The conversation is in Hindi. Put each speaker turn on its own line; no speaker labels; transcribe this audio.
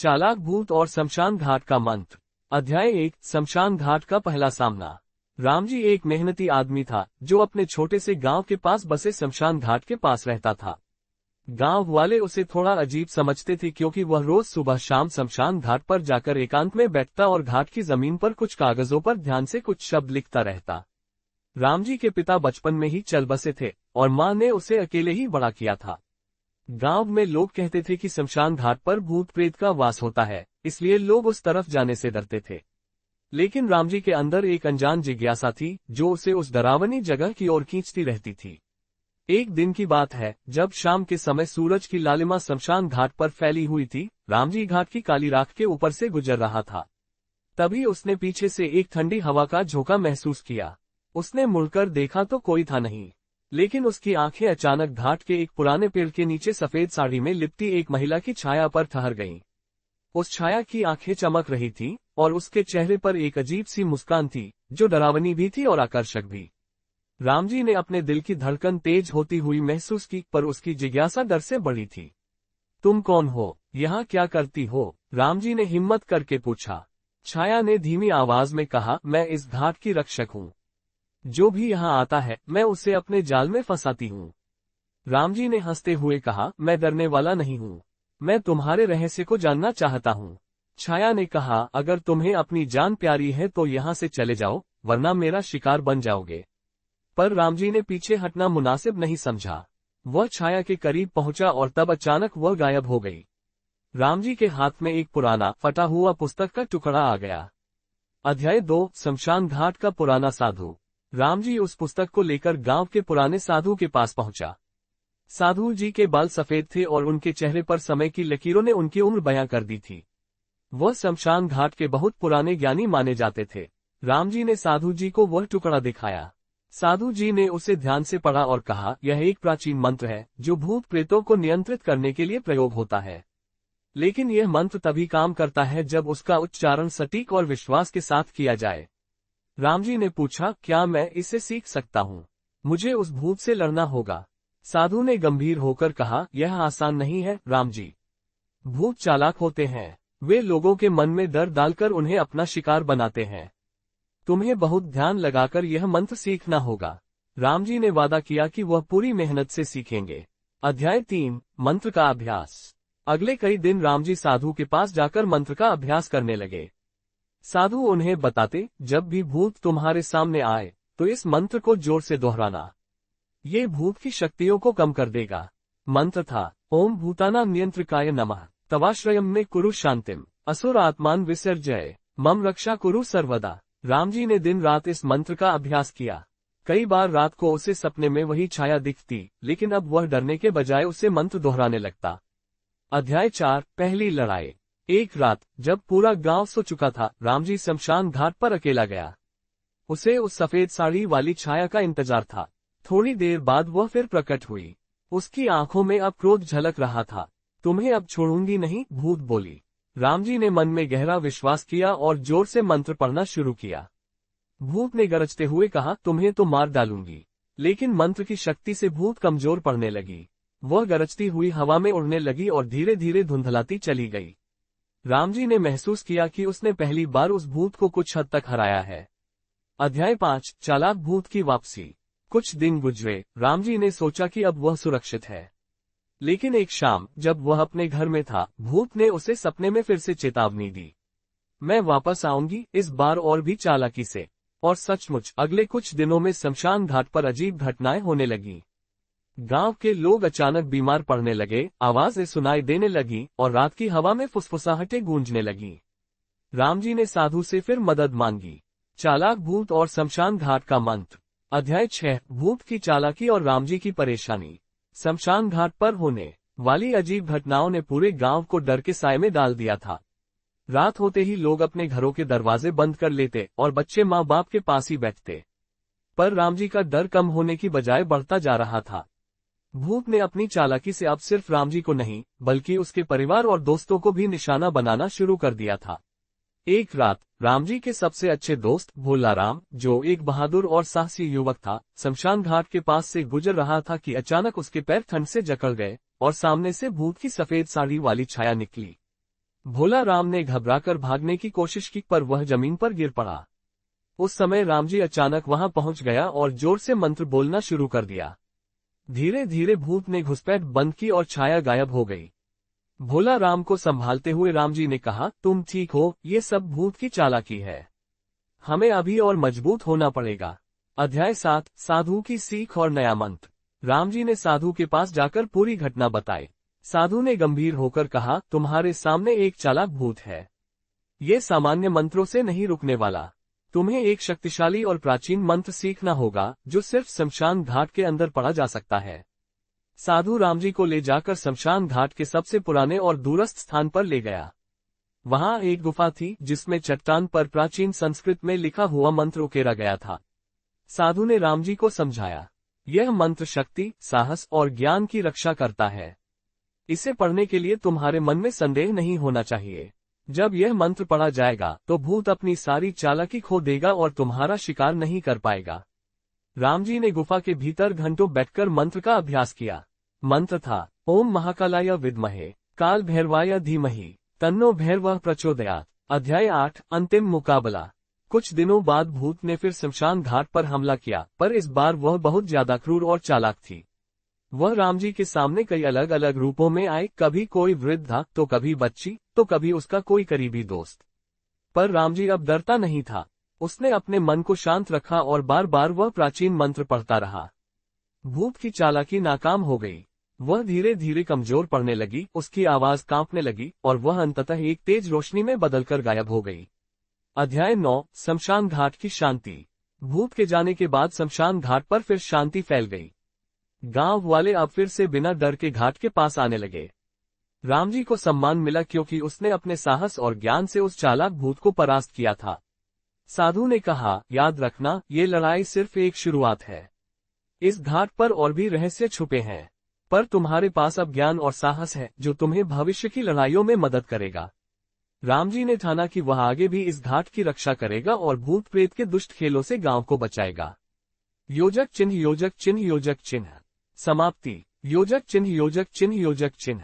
चालाक भूत और शमशान घाट का मंत्र। अध्याय 1। शमशान घाट का पहला सामना। रामजी एक मेहनती आदमी था जो अपने छोटे से गांव के पास बसे शमशान घाट के पास रहता था। गांव वाले उसे थोड़ा अजीब समझते थे क्योंकि वह रोज सुबह शाम शमशान घाट पर जाकर एकांत में बैठता और घाट की जमीन पर कुछ कागजों पर ध्यान से कुछ शब्द लिखता रहता। रामजी के पिता बचपन में ही चल बसे थे और मां ने उसे अकेले ही बड़ा किया था। गांव में लोग कहते थे कि शमशान घाट पर भूत प्रेत का वास होता है, इसलिए लोग उस तरफ जाने से डरते थे। लेकिन रामजी के अंदर एक अनजान जिज्ञासा थी जो उसे उस डरावनी जगह की ओर खींचती रहती थी। एक दिन की बात है जब शाम के समय सूरज की लालिमा शमशान घाट पर फैली हुई थी। रामजी घाट की काली राख के ऊपर से गुजर रहा था। तभी उसने पीछे से एक ठंडी हवा का झोंका महसूस किया। उसने मुड़कर देखा तो कोई था नहीं, लेकिन उसकी आंखें अचानक घाट के एक पुराने पेड़ के नीचे सफेद साड़ी में लिपटी एक महिला की छाया पर ठहर गईं। उस छाया की आंखें चमक रही थीं और उसके चेहरे पर एक अजीब सी मुस्कान थी जो डरावनी भी थी और आकर्षक भी। रामजी ने अपने दिल की धड़कन तेज होती हुई महसूस की, पर उसकी जिज्ञासा डर से बढ़ी थी। तुम कौन हो? यहाँ क्या करती हो? रामजी ने हिम्मत करके पूछा। छाया ने धीमी आवाज में कहा, मैं इस घाट की रक्षक हूँ। जो भी यहाँ आता है मैं उसे अपने जाल में फंसाती हूँ। रामजी ने हंसते हुए कहा, मैं डरने वाला नहीं हूँ, मैं तुम्हारे रहस्य को जानना चाहता हूँ। छाया ने कहा, अगर तुम्हें अपनी जान प्यारी है तो यहाँ से चले जाओ, वरना मेरा शिकार बन जाओगे। पर रामजी ने पीछे हटना मुनासिब नहीं समझा। वह छाया के करीब पहुंचा और तब अचानक वह गायब हो गई। रामजी के हाथ में एक पुराना फटा हुआ पुस्तक का टुकड़ा आ गया। अध्याय 2। शमशान घाट का पुराना साधु। रामजी उस पुस्तक को लेकर गांव के पुराने साधु के पास पहुंचा। साधु जी के बाल सफेद थे और उनके चेहरे पर समय की लकीरों ने उनकी उम्र बयां कर दी थी। वह शमशान घाट के बहुत पुराने ज्ञानी माने जाते थे। रामजी ने साधु जी को वह टुकड़ा दिखाया। साधु जी ने उसे ध्यान से पढ़ा और कहा, यह एक प्राचीन मंत्र है जो भूत प्रेतों को नियंत्रित करने के लिए प्रयोग होता है। लेकिन यह मंत्र तभी काम करता है जब उसका उच्चारण सटीक और विश्वास के साथ किया जाए। रामजी ने पूछा, क्या मैं इसे सीख सकता हूँ? मुझे उस भूत से लड़ना होगा। साधु ने गंभीर होकर कहा, यह आसान नहीं है रामजी। भूत चालाक होते हैं, वे लोगों के मन में डर डालकर उन्हें अपना शिकार बनाते हैं। तुम्हें बहुत ध्यान लगाकर यह मंत्र सीखना होगा। रामजी ने वादा किया कि वह पूरी मेहनत से सीखेंगे। अध्याय 3। मंत्र का अभ्यास। अगले कई दिन रामजी साधु के पास जाकर मंत्र का अभ्यास करने लगे। साधु उन्हें बताते, जब भी भूत तुम्हारे सामने आए तो इस मंत्र को जोर से दोहराना, ये भूत की शक्तियों को कम कर देगा। मंत्र था, ओम भूतानां नियंत्रकाय नमः, तवाश्रयम में कुरु शांतिम, असुर आत्मान विसर्जय, मम रक्षा कुरु सर्वदा। रामजी ने दिन रात इस मंत्र का अभ्यास किया। कई बार रात को उसे सपने में वही छाया दिखती, लेकिन अब वह डरने के बजाय उसे मंत्र दोहराने लगता। अध्याय 4। पहली लड़ाई। एक रात जब पूरा गांव सो चुका था, रामजी शमशान घाट पर अकेला गया। उसे उस सफेद साड़ी वाली छाया का इंतजार था। थोड़ी देर बाद वह फिर प्रकट हुई। उसकी आंखों में अब क्रोध झलक रहा था। तुम्हें अब छोड़ूंगी नहीं, भूत बोली। रामजी ने मन में गहरा विश्वास किया और जोर से मंत्र पढ़ना शुरू किया। भूत ने गरजते हुए कहा, तुम्हें तो मार डालूंगी। लेकिन मंत्र की शक्ति से भूत कमजोर पड़ने लगी। वह गरजती हुई हवा में उड़ने लगी और धीरे धीरे धुंधलाती चली गई। रामजी ने महसूस किया कि उसने पहली बार उस भूत को कुछ हद तक हराया है। अध्याय 5। चालाक भूत की वापसी। कुछ दिन गुजरे। रामजी ने सोचा कि अब वह सुरक्षित है। लेकिन एक शाम जब वह अपने घर में था, भूत ने उसे सपने में फिर से चेतावनी दी, मैं वापस आऊंगी, इस बार और भी चालाकी से। और सचमुच अगले कुछ दिनों में शमशान घाट पर अजीब घटनाएं होने लगी। गांव के लोग अचानक बीमार पड़ने लगे, आवाजें सुनाई देने लगी और रात की हवा में फुसफुसाहटें गूंजने लगी। रामजी ने साधु से फिर मदद मांगी। चालाक भूत और शमशान घाट का मंत्र। अध्याय 6। भूत की चालाकी और रामजी की परेशानी। शमशान घाट पर होने वाली अजीब घटनाओं ने पूरे गांव को डर के साए में डाल दिया था। रात होते ही लोग अपने घरों के दरवाजे बंद कर लेते और बच्चे माँ बाप के पास ही बैठते। पर रामजी का डर कम होने की बजाय बढ़ता जा रहा था। भूत ने अपनी चालाकी से अब सिर्फ रामजी को नहीं, बल्कि उसके परिवार और दोस्तों को भी निशाना बनाना शुरू कर दिया था। एक रात रामजी के सबसे अच्छे दोस्त भोलाराम, जो एक बहादुर और साहसी युवक था, शमशान घाट के पास से गुजर रहा था कि अचानक उसके पैर ठंड से जकड़ गए और सामने से भूत की सफेद साड़ी वाली छाया निकली। भोला राम ने घबराकर भागने की कोशिश की पर वह जमीन पर गिर पड़ा। उस समय रामजी अचानक वहां पहुंच गया और जोर से मंत्र बोलना शुरू कर दिया। धीरे धीरे भूत ने घुसपैठ बंद की और छाया गायब हो गई। भोला राम को संभालते हुए रामजी ने कहा, तुम ठीक हो, ये सब भूत की चालाकी है। हमें अभी और मजबूत होना पड़ेगा। अध्याय 7 साधु की सीख और नया मंत्र। रामजी ने साधु के पास जाकर पूरी घटना बताई। साधु ने गंभीर होकर कहा, तुम्हारे सामने एक चालाक भूत है। ये सामान्य मंत्रों से नहीं रुकने वाला। तुम्हें एक शक्तिशाली और प्राचीन मंत्र सीखना होगा जो सिर्फ शमशान घाट के अंदर पढ़ा जा सकता है। साधु रामजी को ले जाकर शमशान घाट के सबसे पुराने और दूरस्थ स्थान पर ले गया। वहां एक गुफा थी जिसमें चट्टान पर प्राचीन संस्कृत में लिखा हुआ मंत्र उकेरा गया था। साधु ने रामजी को समझाया, यह मंत्र शक्ति, साहस और ज्ञान की रक्षा करता है। इसे पढ़ने के लिए तुम्हारे मन में संदेह नहीं होना चाहिए। जब यह मंत्र पढ़ा जाएगा तो भूत अपनी सारी चालाकी खो देगा और तुम्हारा शिकार नहीं कर पाएगा। रामजी ने गुफा के भीतर घंटों बैठकर मंत्र का अभ्यास किया। मंत्र था, ओम महाकालाय विद्महे काल भैरवाय धीमहि तन्नो भैरवः प्रचोदयात्। अध्याय 8 अंतिम मुकाबला। कुछ दिनों बाद भूत ने फिर शमशान घाट पर हमला किया, पर इस बार वह बहुत ज्यादा क्रूर और चालाक थी। वह रामजी के सामने कई अलग अलग रूपों में आए, कभी कोई वृद्धा, तो कभी बच्ची, तो कभी उसका कोई करीबी दोस्त। पर रामजी अब डरता नहीं था। उसने अपने मन को शांत रखा और बार बार वह प्राचीन मंत्र पढ़ता रहा। भूत की चालाकी नाकाम हो गई। वह धीरे धीरे कमजोर पड़ने लगी, उसकी आवाज कांपने लगी और वह अंततः एक तेज रोशनी में बदलकर गायब हो गई। अध्याय 9 शमशान घाट की शांति। भूत के जाने के बाद शमशान घाट पर फिर शांति फैल गई। गांव वाले अब फिर से बिना डर के घाट के पास आने लगे। रामजी को सम्मान मिला क्योंकि उसने अपने साहस और ज्ञान से उस चालाक भूत को परास्त किया था। साधु ने कहा, याद रखना, ये लड़ाई सिर्फ एक शुरुआत है। इस घाट पर और भी रहस्य छुपे हैं, पर तुम्हारे पास अब ज्ञान और साहस है जो तुम्हें भविष्य की लड़ाइयों में मदद करेगा। रामजी ने ठाना कि वह आगे भी इस घाट की रक्षा करेगा और भूत प्रेत के दुष्ट खेलों से गांव को बचाएगा। योजक चिन्ह योजक चिन्ह योजक चिन्ह। समाप्ति। योजक चिन्ह योजक चिन्ह योजक चिन्ह।